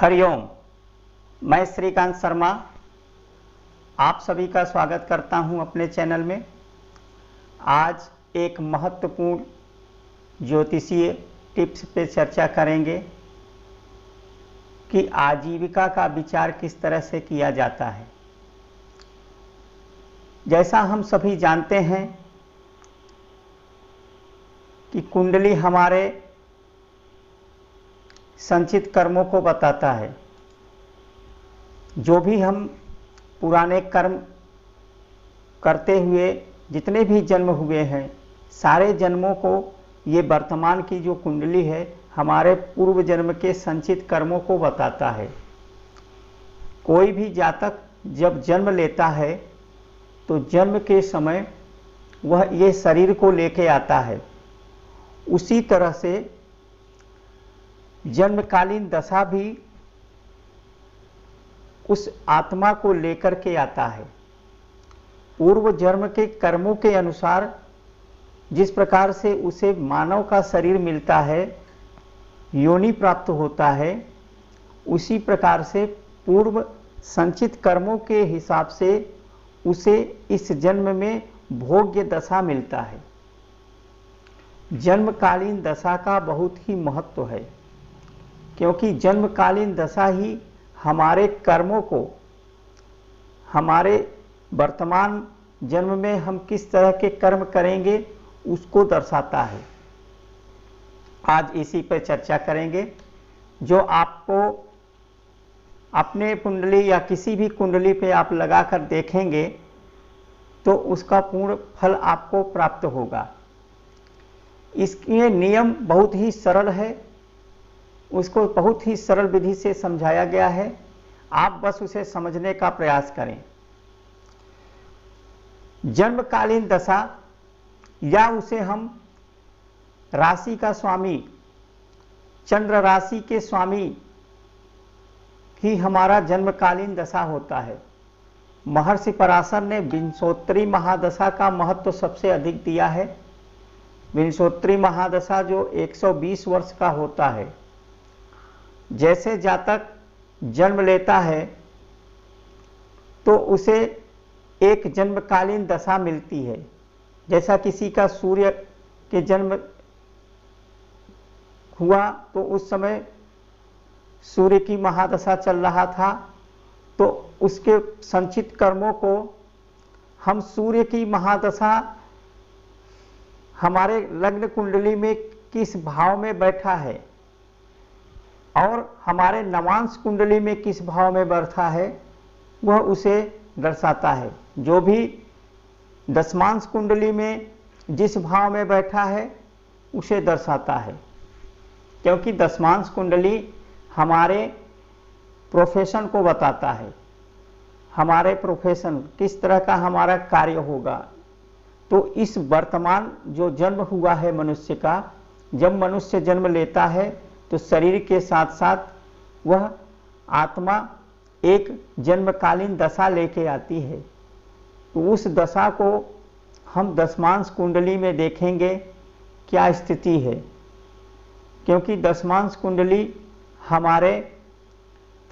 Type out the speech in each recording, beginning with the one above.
हरिओम। मैं श्रीकांत शर्मा आप सभी का स्वागत करता हूं अपने चैनल में। आज एक महत्वपूर्ण ज्योतिषीय टिप्स पे चर्चा करेंगे कि आजीविका का विचार किस तरह से किया जाता है। जैसा हम सभी जानते हैं कि कुंडली हमारे संचित कर्मों को बताता है। जो भी हम पुराने कर्म करते हुए जितने भी जन्म हुए हैं, सारे जन्मों को ये वर्तमान की जो कुंडली है हमारे पूर्व जन्म के संचित कर्मों को बताता है। कोई भी जातक जब जन्म लेता है तो जन्म के समय वह ये शरीर को लेके आता है। उसी तरह से जन्मकालीन दशा भी उस आत्मा को लेकर के आता है। पूर्व जन्म के कर्मों के अनुसार जिस प्रकार से उसे मानव का शरीर मिलता है, योनि प्राप्त होता है, उसी प्रकार से पूर्व संचित कर्मों के हिसाब से उसे इस जन्म में भोग्य दशा मिलता है। जन्मकालीन दशा का बहुत ही महत्व है, क्योंकि जन्मकालीन दशा ही हमारे कर्मों को, हमारे वर्तमान जन्म में हम किस तरह के कर्म करेंगे उसको दर्शाता है। आज इसी पर चर्चा करेंगे। जो आपको अपने कुंडली या किसी भी कुंडली पे आप लगाकर देखेंगे तो उसका पूर्ण फल आपको प्राप्त होगा। इसके नियम बहुत ही सरल है, उसको बहुत ही सरल विधि से समझाया गया है। आप बस उसे समझने का प्रयास करें। जन्मकालीन दशा या उसे हम राशि का स्वामी, चंद्र राशि के स्वामी ही हमारा जन्मकालीन दशा होता है। महर्षि पराशर ने विंशोत्तरी महादशा का महत्व सबसे अधिक दिया है। विंशोत्तरी महादशा जो 120 वर्ष का होता है। जैसे जातक जन्म लेता है तो उसे एक जन्मकालीन दशा मिलती है। जैसा किसी का सूर्य के जन्म हुआ तो उस समय सूर्य की महादशा चल रहा था, तो उसके संचित कर्मों को हम सूर्य की महादशा हमारे लग्न कुंडली में किस भाव में बैठा है और हमारे नवांश कुंडली में किस भाव में बैठा है वह उसे दर्शाता है। जो भी दशमांश कुंडली में जिस भाव में बैठा है उसे दर्शाता है, क्योंकि दशमांश कुंडली हमारे प्रोफेशन को बताता है। हमारे प्रोफेशन किस तरह का हमारा कार्य होगा। तो इस वर्तमान जो जन्म हुआ है मनुष्य का, जब मनुष्य जन्म लेता है तो शरीर के साथ साथ वह आत्मा एक जन्मकालीन दशा लेके आती है। तो उस दशा को हम दशमांश कुंडली में देखेंगे क्या स्थिति है, क्योंकि दशमांश कुंडली हमारे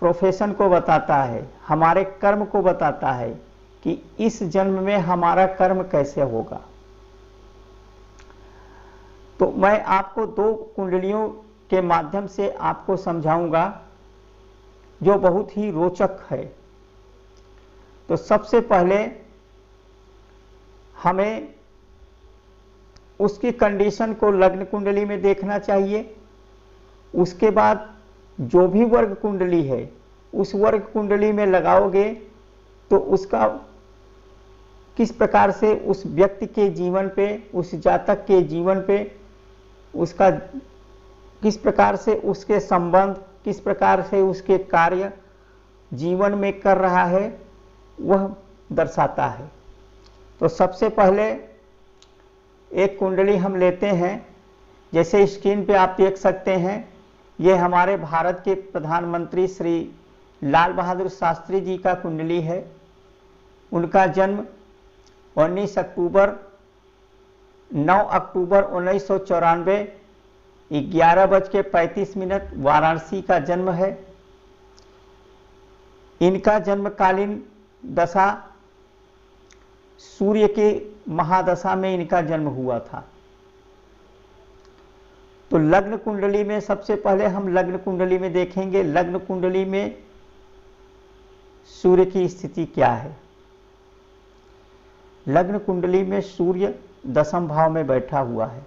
प्रोफेशन को बताता है, हमारे कर्म को बताता है कि इस जन्म में हमारा कर्म कैसे होगा। तो मैं आपको दो कुंडलियों के माध्यम से आपको समझाऊंगा जो बहुत ही रोचक है। तो सबसे पहले हमें उसकी कंडीशन को लग्न कुंडली में देखना चाहिए। उसके बाद जो भी वर्ग कुंडली है उस वर्ग कुंडली में लगाओगे तो उसका किस प्रकार से उस व्यक्ति के जीवन पे, उस जातक के जीवन पे उसका किस प्रकार से उसके संबंध, किस प्रकार से उसके कार्य जीवन में कर रहा है वह दर्शाता है। तो सबसे पहले एक कुंडली हम लेते हैं। जैसे स्क्रीन पे आप देख सकते हैं, ये हमारे भारत के प्रधानमंत्री श्री लाल बहादुर शास्त्री जी का कुंडली है। उनका जन्म 9 अक्टूबर 1994 11:35 वाराणसी का जन्म है। इनका जन्मकालीन दशा सूर्य के महादशा में इनका जन्म हुआ था। तो लग्न कुंडली में सबसे पहले हम लग्न कुंडली में देखेंगे, लग्न कुंडली में सूर्य की स्थिति क्या है। लग्न कुंडली में सूर्य दशम भाव में बैठा हुआ है।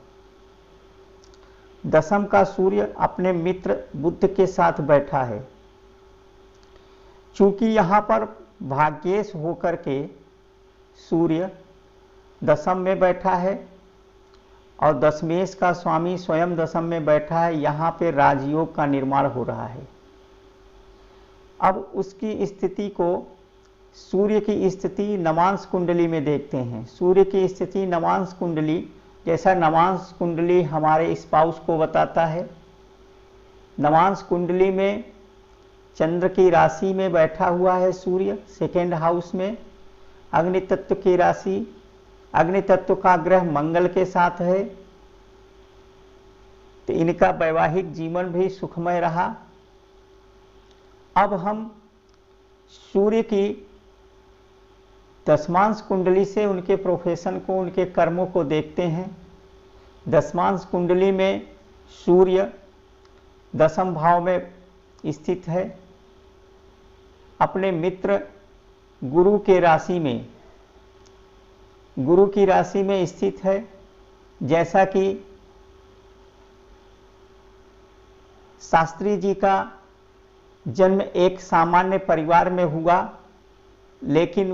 दशम का सूर्य अपने मित्र बुध के साथ बैठा है। चूंकि यहां पर भाग्येश होकर के सूर्य दशम में बैठा है और दशमेश का स्वामी स्वयं दशम में बैठा है, यहां पे राजयोग का निर्माण हो रहा है। अब उसकी स्थिति को, सूर्य की स्थिति नवांश कुंडली में देखते हैं। सूर्य की स्थिति नवांश कुंडली, जैसा नवांश कुंडली हमारे स्पाउस को बताता है, नवांश कुंडली में चंद्र की राशि में बैठा हुआ है सूर्य, सेकेंड हाउस में। अग्नि तत्व की राशि, अग्नि तत्व का ग्रह मंगल के साथ है, तो इनका वैवाहिक जीवन भी सुखमय रहा। अब हम सूर्य की दशमांश कुंडली से उनके प्रोफेशन को, उनके कर्मों को देखते हैं। दशमांश कुंडली में सूर्य दशम भाव में स्थित है, अपने मित्र गुरु के राशि में, गुरु की राशि में स्थित है। जैसा कि शास्त्री जी का जन्म एक सामान्य परिवार में हुआ, लेकिन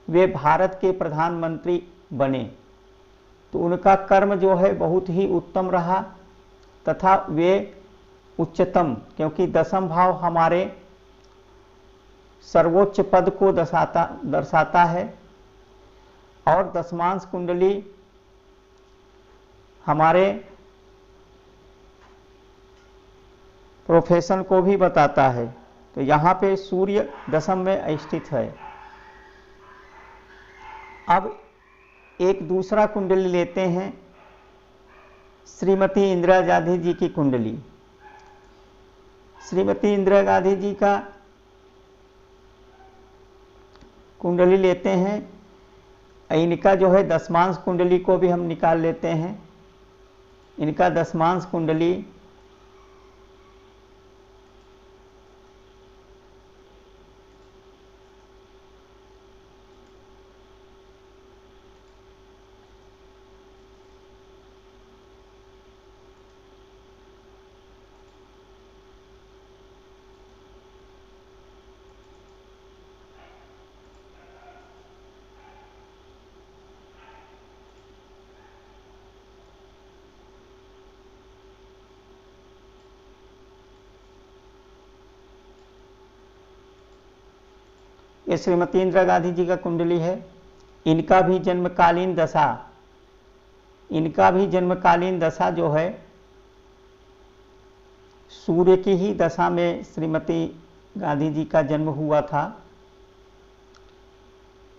वे भारत के प्रधानमंत्री बने, तो उनका कर्म जो है बहुत ही उत्तम रहा तथा वे उच्चतम, क्योंकि दशम भाव हमारे सर्वोच्च पद को दर्शाता है और दशमांश कुंडली हमारे प्रोफेशन को भी बताता है। तो यहाँ पे सूर्य दशम में स्थित है। अब एक दूसरा कुंडली लेते हैं, श्रीमती इंदिरा गांधी जी की कुंडली। श्रीमती इंदिरा गांधी जी का कुंडली लेते हैं। इनका जो है दशमांश कुंडली को भी हम निकाल लेते हैं। इनका दशमांश कुंडली ये श्रीमती इंदिरा गांधी जी का कुंडली है। इनका भी जन्मकालीन दशा जो है सूर्य की ही दशा में श्रीमती गांधी जी का जन्म हुआ था।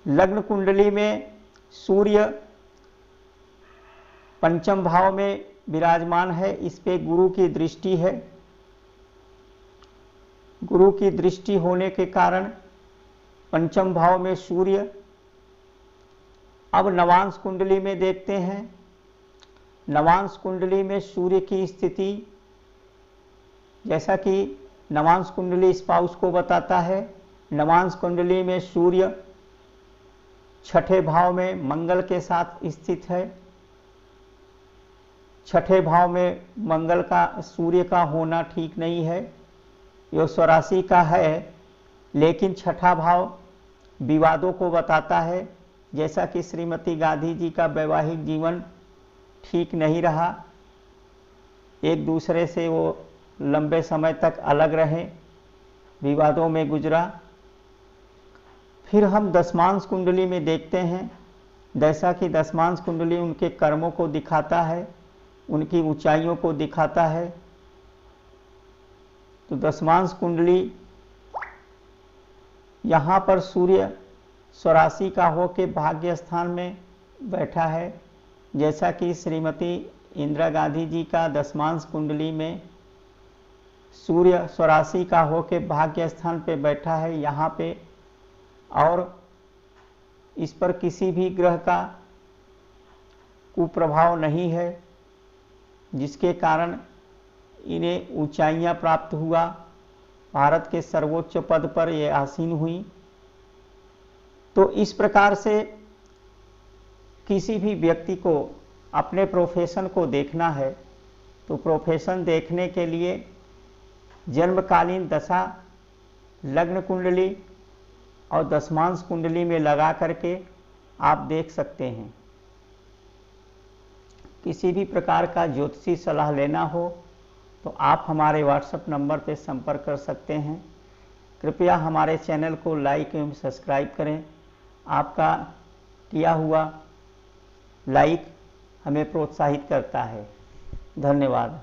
लग्न कुंडली में सूर्य पंचम भाव में विराजमान है, इस पे गुरु की दृष्टि है। गुरु की दृष्टि होने के कारण पंचम भाव में सूर्य। अब नवांश कुंडली में देखते हैं। नवांश कुंडली में सूर्य की स्थिति, जैसा कि नवांश कुंडली स्पाउस को बताता है, नवांश कुंडली में सूर्य छठे भाव में मंगल के साथ स्थित है। छठे भाव में मंगल का, सूर्य का होना ठीक नहीं है। यह स्वराशि का है, लेकिन छठा भाव विवादों को बताता है। जैसा कि श्रीमती गांधी जी का वैवाहिक जीवन ठीक नहीं रहा, एक दूसरे से वो लंबे समय तक अलग रहे, विवादों में गुजरा। फिर हम दशमांश कुंडली में देखते हैं। जैसा कि दशमांश कुंडली उनके कर्मों को दिखाता है, उनकी ऊंचाइयों को दिखाता है। तो दशमांश कुंडली यहाँ पर सूर्य स्वराशि का होके भाग्य स्थान में बैठा है। जैसा कि श्रीमती इंदिरा गांधी जी का दशमांश कुंडली में सूर्य स्वराशि का होके भाग्य स्थान पे बैठा है यहाँ पे, और इस पर किसी भी ग्रह का कुप्रभाव नहीं है, जिसके कारण इन्हें ऊंचाइयां प्राप्त हुआ। भारत के सर्वोच्च पद पर ये आसीन हुई। तो इस प्रकार से किसी भी व्यक्ति को अपने प्रोफेशन को देखना है तो प्रोफेशन देखने के लिए जन्मकालीन दशा, लग्न कुंडली और दशमांश कुंडली में लगा करके आप देख सकते हैं। किसी भी प्रकार का ज्योतिषी सलाह लेना हो तो आप हमारे व्हाट्सएप नंबर पर संपर्क कर सकते हैं। कृपया हमारे चैनल को लाइक एवं सब्सक्राइब करें। आपका किया हुआ लाइक हमें प्रोत्साहित करता है। धन्यवाद।